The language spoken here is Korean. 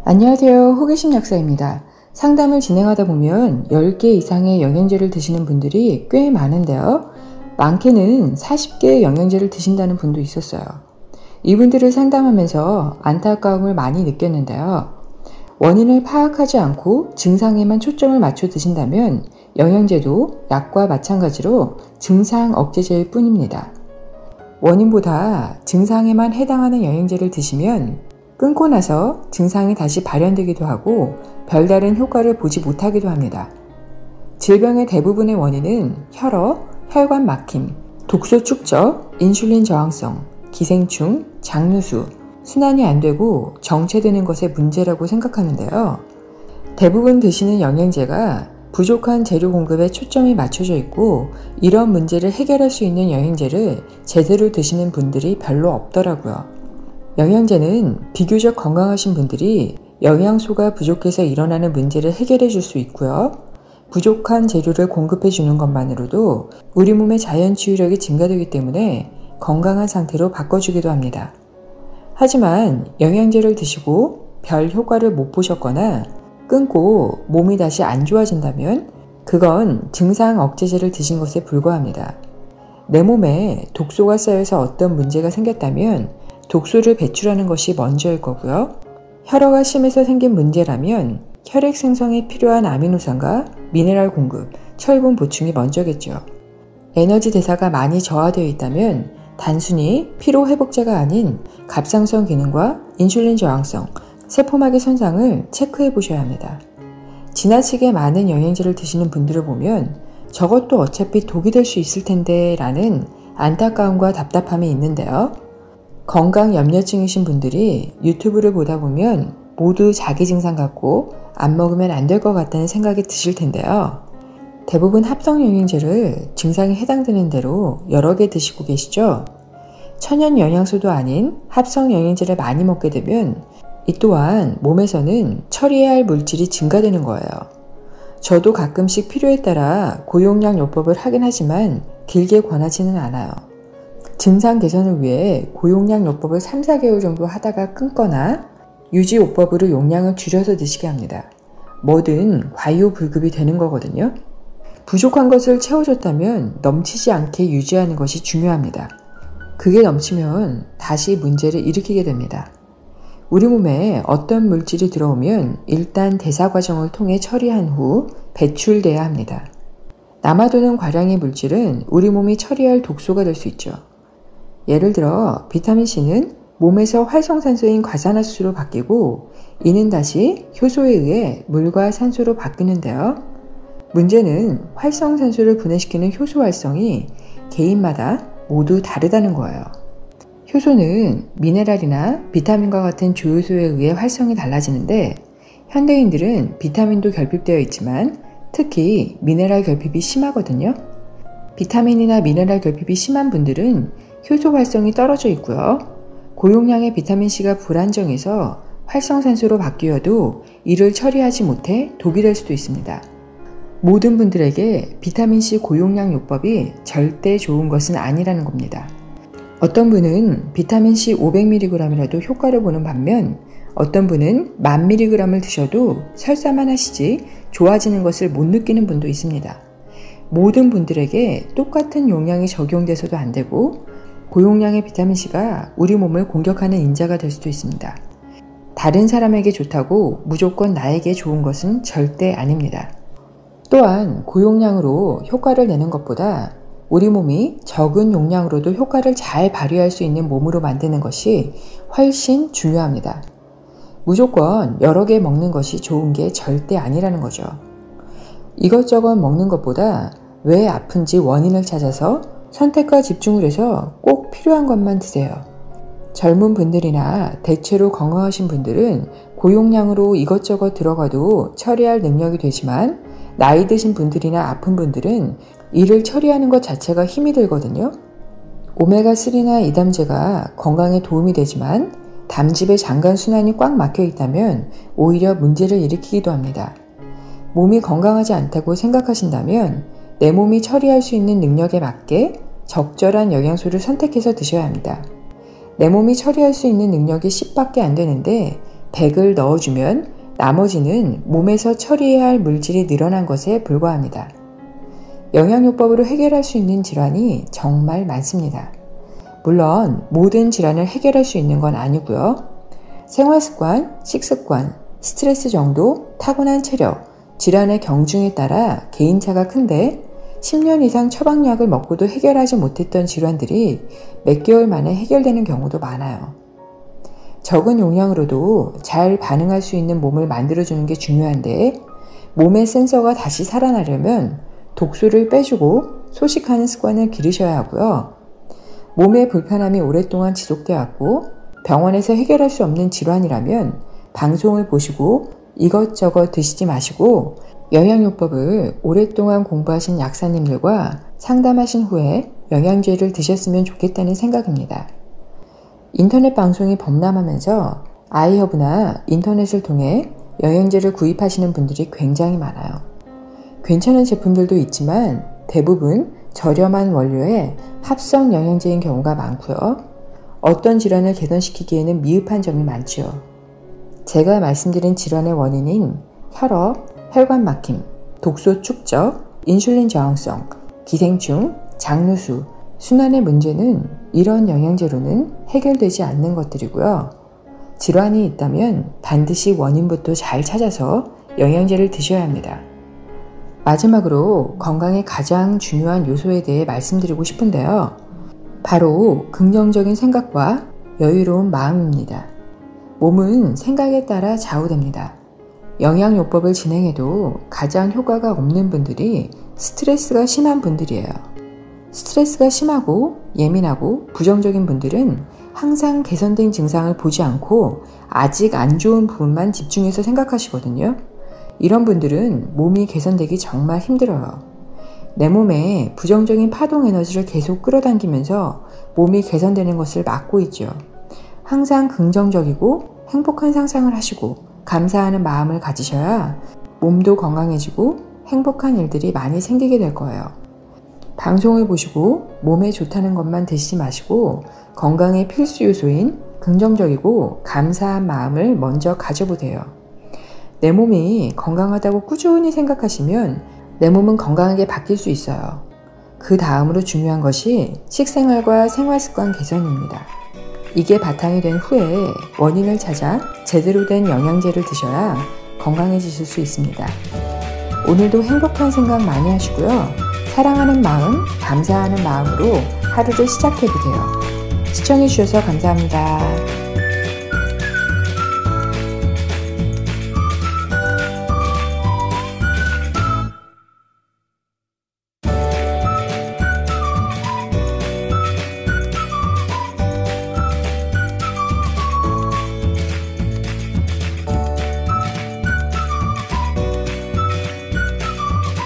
안녕하세요. 호기심 약사입니다. 상담을 진행하다 보면 10개 이상의 영양제를 드시는 분들이 꽤 많은데요. 많게는 40개의 영양제를 드신다는 분도 있었어요. 이분들을 상담하면서 안타까움을 많이 느꼈는데요. 원인을 파악하지 않고 증상에만 초점을 맞춰 드신다면 영양제도 약과 마찬가지로 증상 억제제일 뿐입니다. 원인보다 증상에만 해당하는 영양제를 드시면 끊고 나서 증상이 다시 발현되기도 하고 별다른 효과를 보지 못하기도 합니다. 질병의 대부분의 원인은 혈어, 혈관 막힘, 독소 축적, 인슐린 저항성, 기생충, 장누수, 순환이 안 되고 정체되는 것의 문제라고 생각하는데요. 대부분 드시는 영양제가 부족한 재료 공급에 초점이 맞춰져 있고 이런 문제를 해결할 수 있는 영양제를 제대로 드시는 분들이 별로 없더라고요. 영양제는 비교적 건강하신 분들이 영양소가 부족해서 일어나는 문제를 해결해 줄 수 있고요. 부족한 재료를 공급해 주는 것만으로도 우리 몸의 자연 치유력이 증가되기 때문에 건강한 상태로 바꿔주기도 합니다. 하지만 영양제를 드시고 별 효과를 못 보셨거나 끊고 몸이 다시 안 좋아진다면 그건 증상 억제제를 드신 것에 불과합니다. 내 몸에 독소가 쌓여서 어떤 문제가 생겼다면 독소를 배출하는 것이 먼저일 거고요. 혈어가 심해서 생긴 문제라면 혈액 생성에 필요한 아미노산과 미네랄 공급, 철분 보충이 먼저겠죠. 에너지 대사가 많이 저하되어 있다면 단순히 피로 회복제가 아닌 갑상선 기능과 인슐린 저항성, 세포막의 손상을 체크해 보셔야 합니다. 지나치게 많은 영양제를 드시는 분들을 보면 저것도 어차피 독이 될 수 있을 텐데 라는 안타까움과 답답함이 있는데요. 건강 염려증이신 분들이 유튜브를 보다 보면 모두 자기 증상 같고 안 먹으면 안 될 것 같다는 생각이 드실 텐데요. 대부분 합성 영양제를 증상에 해당되는 대로 여러 개 드시고 계시죠? 천연 영양소도 아닌 합성 영양제를 많이 먹게 되면 이 또한 몸에서는 처리해야 할 물질이 증가되는 거예요. 저도 가끔씩 필요에 따라 고용량 요법을 하긴 하지만 길게 권하지는 않아요. 증상 개선을 위해 고용량 요법을 3-4개월 정도 하다가 끊거나 유지 요법으로 용량을 줄여서 드시게 합니다. 뭐든 과유불급이 되는 거거든요. 부족한 것을 채워줬다면 넘치지 않게 유지하는 것이 중요합니다. 그게 넘치면 다시 문제를 일으키게 됩니다. 우리 몸에 어떤 물질이 들어오면 일단 대사 과정을 통해 처리한 후 배출돼야 합니다. 남아도는 과량의 물질은 우리 몸이 처리할 독소가 될 수 있죠. 예를 들어 비타민C는 몸에서 활성산소인 과산화수소로 바뀌고 이는 다시 효소에 의해 물과 산소로 바뀌는데요. 문제는 활성산소를 분해시키는 효소 활성이 개인마다 모두 다르다는 거예요. 효소는 미네랄이나 비타민과 같은 조효소에 의해 활성이 달라지는데 현대인들은 비타민도 결핍되어 있지만 특히 미네랄 결핍이 심하거든요. 비타민이나 미네랄 결핍이 심한 분들은 효소 활성이 떨어져 있고요. 고용량의 비타민C가 불안정해서 활성산소로 바뀌어도 이를 처리하지 못해 독이 될 수도 있습니다. 모든 분들에게 비타민C 고용량 요법이 절대 좋은 것은 아니라는 겁니다. 어떤 분은 비타민C 500mg이라도 효과를 보는 반면 어떤 분은 10,000mg을 드셔도 설사만 하시지 좋아지는 것을 못 느끼는 분도 있습니다. 모든 분들에게 똑같은 용량이 적용돼서도 안 되고 고용량의 비타민C가 우리 몸을 공격하는 인자가 될 수도 있습니다. 다른 사람에게 좋다고 무조건 나에게 좋은 것은 절대 아닙니다. 또한 고용량으로 효과를 내는 것보다 우리 몸이 적은 용량으로도 효과를 잘 발휘할 수 있는 몸으로 만드는 것이 훨씬 중요합니다. 무조건 여러 개 먹는 것이 좋은 게 절대 아니라는 거죠. 이것저것 먹는 것보다 왜 아픈지 원인을 찾아서 선택과 집중을 해서 꼭 필요한 것만 드세요. 젊은 분들이나 대체로 건강하신 분들은 고용량으로 이것저것 들어가도 처리할 능력이 되지만 나이 드신 분들이나 아픈 분들은 이를 처리하는 것 자체가 힘이 들거든요. 오메가3나 이담제가 건강에 도움이 되지만 담즙의 장간 순환이 꽉 막혀 있다면 오히려 문제를 일으키기도 합니다. 몸이 건강하지 않다고 생각하신다면 내 몸이 처리할 수 있는 능력에 맞게 적절한 영양소를 선택해서 드셔야 합니다. 내 몸이 처리할 수 있는 능력이 10밖에 안 되는데 100을 넣어주면 나머지는 몸에서 처리해야 할 물질이 늘어난 것에 불과합니다. 영양요법으로 해결할 수 있는 질환이 정말 많습니다. 물론 모든 질환을 해결할 수 있는 건 아니고요. 생활습관, 식습관, 스트레스 정도, 타고난 체력, 질환의 경중에 따라 개인차가 큰데 10년 이상 처방약을 먹고도 해결하지 못했던 질환들이 몇 개월 만에 해결되는 경우도 많아요. 적은 용량으로도 잘 반응할 수 있는 몸을 만들어주는 게 중요한데 몸의 센서가 다시 살아나려면 독소를 빼주고 소식하는 습관을 기르셔야 하고요. 몸의 불편함이 오랫동안 지속되어 왔고 병원에서 해결할 수 없는 질환이라면 방송을 보시고 이것저것 드시지 마시고 영양요법을 오랫동안 공부하신 약사님들과 상담하신 후에 영양제를 드셨으면 좋겠다는 생각입니다. 인터넷 방송이 범람하면서 아이허브나 인터넷을 통해 영양제를 구입하시는 분들이 굉장히 많아요. 괜찮은 제품들도 있지만 대부분 저렴한 원료의 합성 영양제인 경우가 많고요. 어떤 질환을 개선시키기에는 미흡한 점이 많죠. 제가 말씀드린 질환의 원인인 혈압, 혈관 막힘, 독소 축적, 인슐린 저항성, 기생충, 장누수, 순환의 문제는 이런 영양제로는 해결되지 않는 것들이고요. 질환이 있다면 반드시 원인부터 잘 찾아서 영양제를 드셔야 합니다. 마지막으로 건강의 가장 중요한 요소에 대해 말씀드리고 싶은데요. 바로 긍정적인 생각과 여유로운 마음입니다. 몸은 생각에 따라 좌우됩니다. 영양요법을 진행해도 가장 효과가 없는 분들이 스트레스가 심한 분들이에요. 스트레스가 심하고 예민하고 부정적인 분들은 항상 개선된 증상을 보지 않고 아직 안 좋은 부분만 집중해서 생각하시거든요. 이런 분들은 몸이 개선되기 정말 힘들어요. 내 몸에 부정적인 파동 에너지를 계속 끌어당기면서 몸이 개선되는 것을 막고 있죠. 항상 긍정적이고 행복한 상상을 하시고 감사하는 마음을 가지셔야 몸도 건강해지고 행복한 일들이 많이 생기게 될 거예요. 방송을 보시고 몸에 좋다는 것만 드시지 마시고 건강의 필수 요소인 긍정적이고 감사한 마음을 먼저 가져보세요. 내 몸이 건강하다고 꾸준히 생각하시면 내 몸은 건강하게 바뀔 수 있어요. 그 다음으로 중요한 것이 식생활과 생활습관 개선입니다. 이게 바탕이 된 후에 원인을 찾아 제대로 된 영양제를 드셔야 건강해지실 수 있습니다. 오늘도 행복한 생각 많이 하시고요. 사랑하는 마음, 감사하는 마음으로 하루를 시작해보세요. 시청해주셔서 감사합니다.